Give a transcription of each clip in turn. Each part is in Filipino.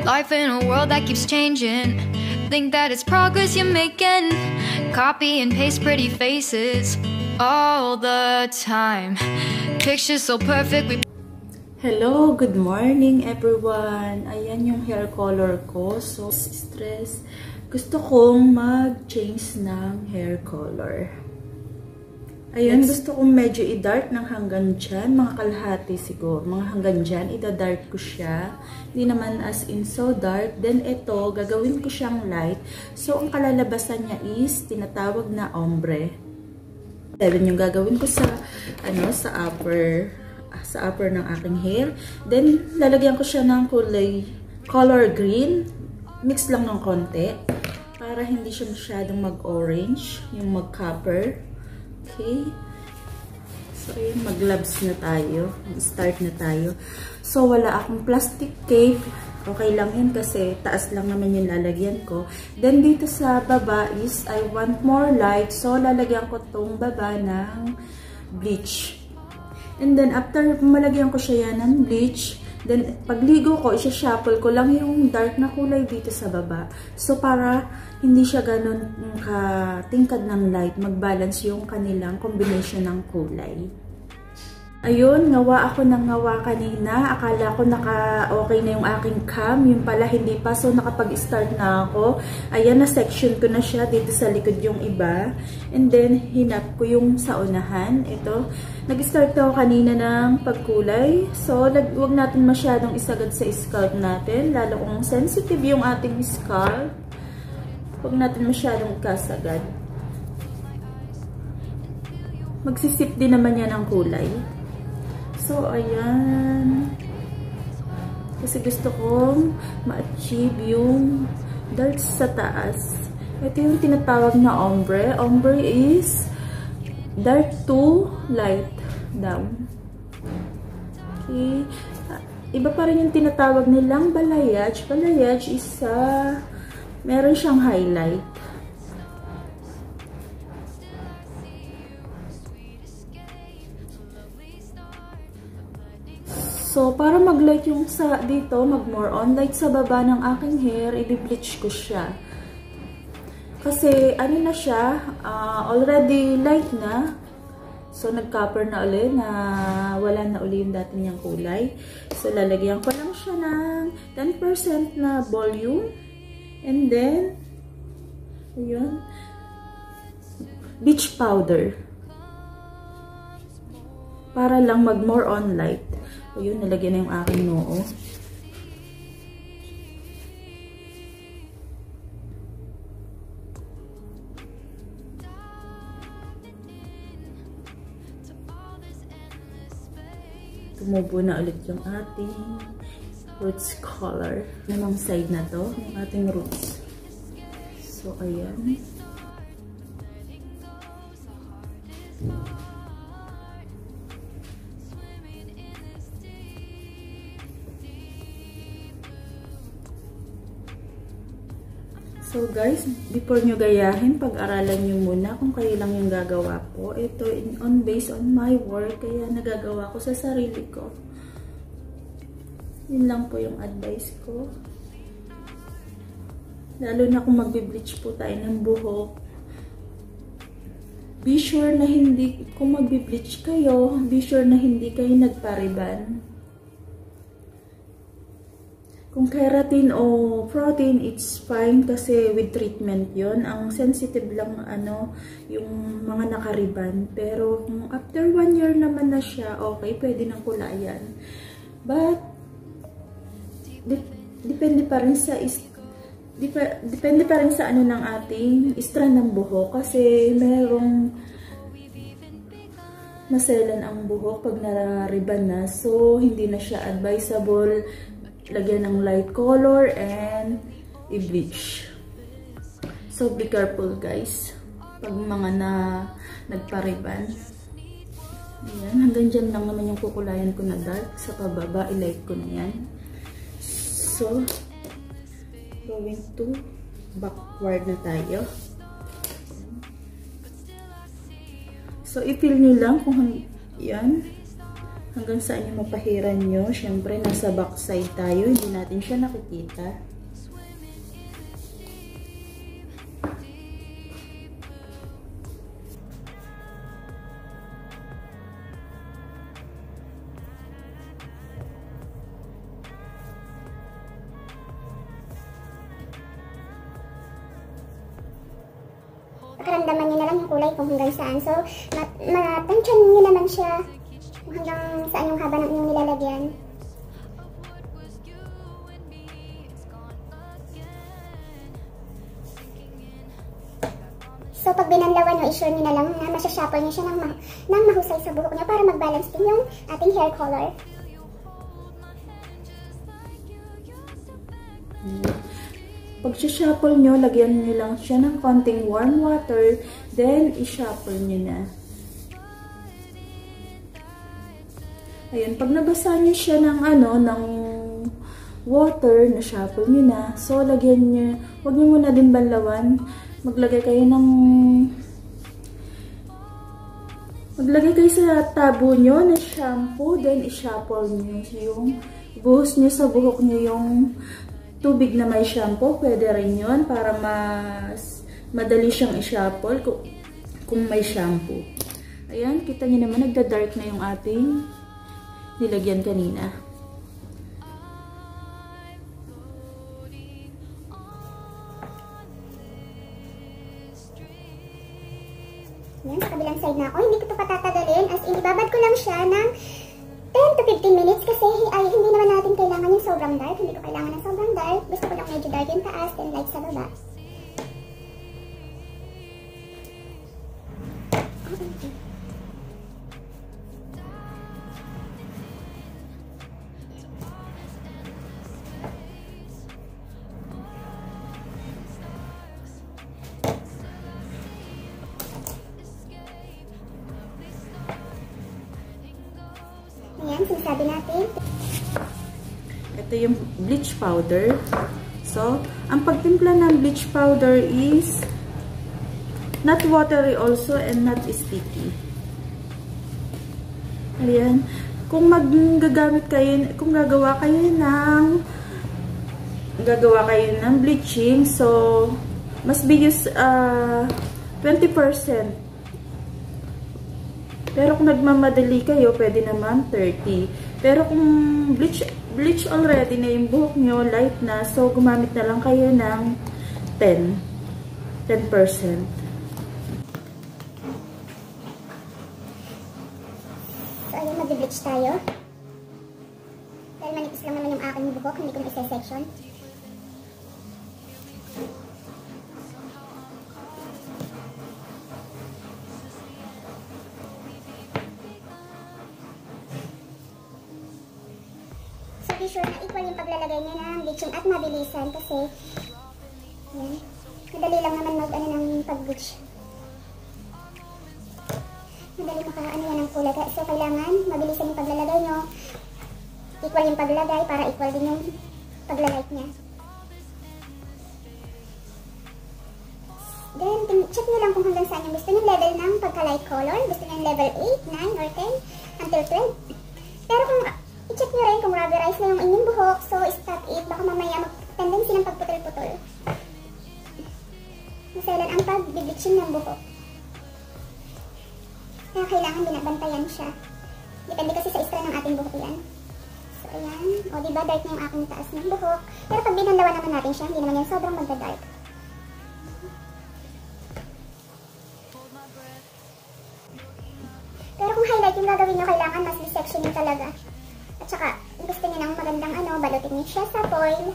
Life in a world that keeps changing. Think that it's progress you're making. Copy and paste pretty faces all the time. Pictures so perfect. Hello, good morning everyone. Ayan yung hair color ko. So, stress. Gusto kong mag-change ng hair color. Ayan, gusto kong medyo i-dark ng hanggang dyan. Mga kalahati siguro. Mga hanggang dyan, i-dark ko siya. Hindi naman as in so dark. Then ito, gagawin ko siyang light. So, ang kalalabasan niya is tinatawag na ombre. Then, yung gagawin ko sa, sa upper ng aking hair. Then, lalagyan ko siya ng color green. Mix lang ng konti. Para hindi siya masyadong mag-orange. Yung mag-copper. Okay. So, ayun, mag-gloves na tayo. Start na tayo. So, wala akong plastic tape. Okay lang yun kasi taas lang naman yung lalagyan ko. Then, dito sa baba is I want more light. So, lalagyan ko tong baba ng bleach. And then, after malagyan ko siya yan ng bleach, then, pagligo ko, isa-shuffle ko lang yung dark na kulay dito sa baba. So, para hindi siya ganun katingkad ng light, mag-balance yung kanilang combination ng kulay. Ayun, ngawa ako ng ngawa kanina. Akala ko naka-okay na yung aking cam. Yung pala, hindi pa. So, nakapag-start na ako. Ayan, na-section ko na siya. Dito sa likod yung iba. And then, hinap ko yung sa unahan. Ito. Nag-start ako kanina ng pagkulay. So, wag natin masyadong isagad sa scalp natin. Lalo kung sensitive yung ating scalp. Wag natin masyadong kasagad. Magsisip din naman yan ang kulay. So, ayan. Kasi gusto kong ma-achieve yung dark sa taas. Ito yung tinatawag na ombre. Ombre is dark to light down. Okay. Iba pa rin yung tinatawag nilang balayage. Balayage is meron siyang highlight. So, para mag-light yung dito, mag-more on light sa baba ng aking hair, i-bleach ko siya. Kasi, na siya, already light na. So, nag-copper na ulit, na wala na uli yung dati niyang kulay. So, lalagyan ko lang siya ng 10% na volume. And then, ayun, bleach powder. Para lang mag-more on light. Ayun, nalagyan na yung aking noo. Tumubo na ulit yung ating roots color. Namang side na to, yung ating roots. So, ayan. So guys, before nyo gayahin, pag-aralan nyo muna kung kayo lang yung gagawa po. Ito, based on my work, kaya nagagawa ko sa sarili ko. Yun lang po yung advice ko. Lalo na kung magbe-bleach po tayo ng buhok. Be sure na kung magbe-bleach kayo, be sure na hindi kayo nagpariban. Kung keratin o protein, it's fine kasi with treatment yon. Ang sensitive lang yung mga nakariban. Pero kung after 1 year naman na siya, okay, pwede nang kulayan. But, depende pa rin sa ng ating strand ng buhok. Kasi merong maselan ang buhok pag narariban na. So, hindi na siya advisable lagyan ng light color and i-bleach. So, be careful guys. Pag mga nagpariban. Ayan, hanggang dyan lang naman yung kukulayan ko na dark. Sa pababa, i-light ko na yan. So, going to backward na tayo. So, i-feel nyo lang kung yan. Hanggang saan yung mapahiran nyo. Siyempre, nasa backside tayo. Hindi natin siya nakikita. Karamdaman nyo na lang yung kulay kung hanggang saan. So, matansyon nyo naman siya kung hanggang saan yung haba ng inyong nilalagyan. So, pag binanlawan nyo, i-sure nyo na lang na masyashuffle nyo siya ng mahusay sa buhok nyo para mag-balance din yung ating hair color. Pag shuffle nyo, lagyan nyo lang siya ng konting warm water, then i-shuffle nyo na. Ayun, pag nabasa nyo siya ng ng water, na-shuffle nyo na. So, lagyan nyo, huwag nyo muna din banlawan. Maglagay kayo sa tabo nyo na shampoo, then i-shuffle nyo yung, buhos nyo sa buhok nyo yung tubig na may shampoo, pwede rin yun para mas madali siyang i-shuffle kung may shampoo. Ayan, kita niyo naman nagda-dark na yung ating nilagyan kanina. Yan, sa kabilang side na ako. Hindi ko ito patatagalin as in, ibabad ko lang siya ng 10 to 15 minutes kasi hindi naman natin kailangan yung sobrang dark. Hindi ko kailangan ng sobrang dark. Gusto ko lang medyo dark yung taas, then light sa baba. Ayan, sinasabi natin. Ito yung bleach powder. So, ang pagtimpla ng bleach powder is not watery also and not sticky. Ayan. Kung kung gagawa kayo ng bleaching, so, must be use 20%. Pero kung nagmamadali kayo, pwede naman 30. Pero kung bleach already na yung buhok nyo, light na, so gumamit na lang kayo ng 10%. So, ayun, mag-bleach tayo. Dahil manipis lang naman yung aking buhok, hindi ko na isa-section. Be sure na equal yung paglalagay niya ng bleaching at mabilisan kasi yan, madali lang naman ng pag-bleach. Madali makaano yan ng kulay. So, kailangan mabilisan yung paglalagay nyo. Equal yung paglagay para equal din yung paglalight niya. Then, check nyo lang kung hanggang saan yung gusto nyo level ng pagka-light color. Gusto nyo yung level 8, 9, or 10 until 12. Pero kung i-check nyo rin kung rubberize na yung inyong buhok, so stop it. Baka mamaya mag-tendency ng pagputol-putol. Maselan ang pag-bleaching ng buhok. Kaya kailangan binabantayan siya. Depende kasi sa strand ng ating buhok yan. So, ayan. O, diba, dark na yung aking taas ng buhok. Pero pag binanlawan naman natin siya, hindi naman yan sobrang magda-dark. Pero kung highlight yung gagawin nyo, kailangan mas sectioning talaga. At saka, gusto niyo ng magandang balutin niyo siya sa foil.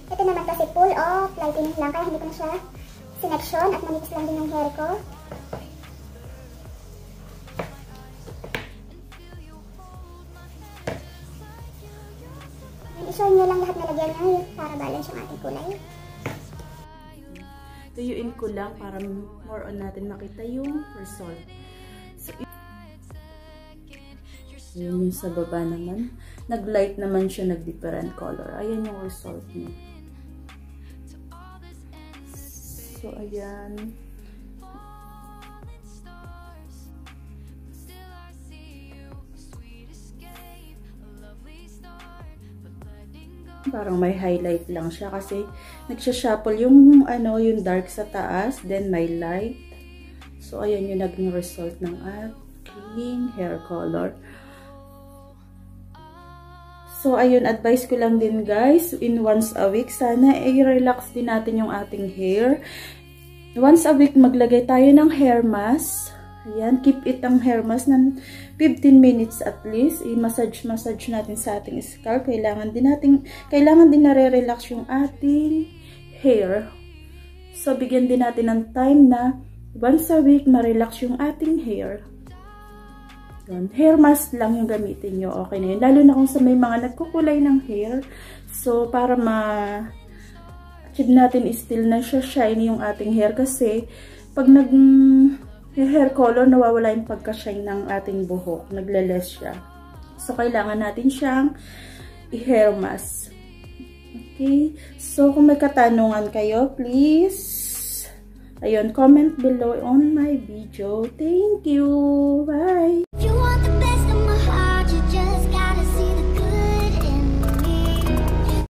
Ito naman kasi pull off, lightening lang, kaya hindi ko na siya sinection at manipis lang din yung hair ko. I-show nyo lang lahat na lagyan nyo para balance yung ating kulay. Tuyuin ko lang para more on natin makita yung result. So, yun yung sa baba naman. Nag-light naman siya, nag-different color. Ayan yung result niya. So, ayan. Parang may highlight lang siya kasi nagsha-shuffle yung yung dark sa taas, then may light. So ayan yung naging result ng aking hair color. So ayun, advice ko lang din guys, in once a week sana i-relax din natin yung ating hair. Once a week maglagay tayo ng hair mask. Ayan, keep it ang hair mask ng 15 minutes at least. I-massage natin sa ating scalp. Kailangan din nare-relax yung ating hair. So, bigyan din natin ng time na once a week ma-relax yung ating hair. Yun. Hair mask lang yung gamitin nyo. Okay na yun. Lalo na kung sa may mga nagkukulay ng hair. So, para ma-achieve natin still na siya shiny yung ating hair. Kasi, pag hair color, nawawala yung pagka-shine ng ating buhok. Nagle-less siya. So, kailangan natin siyang i-hair mask. Okay? So, kung may katanungan kayo, please, ayun, comment below on my video. Thank you! Bye!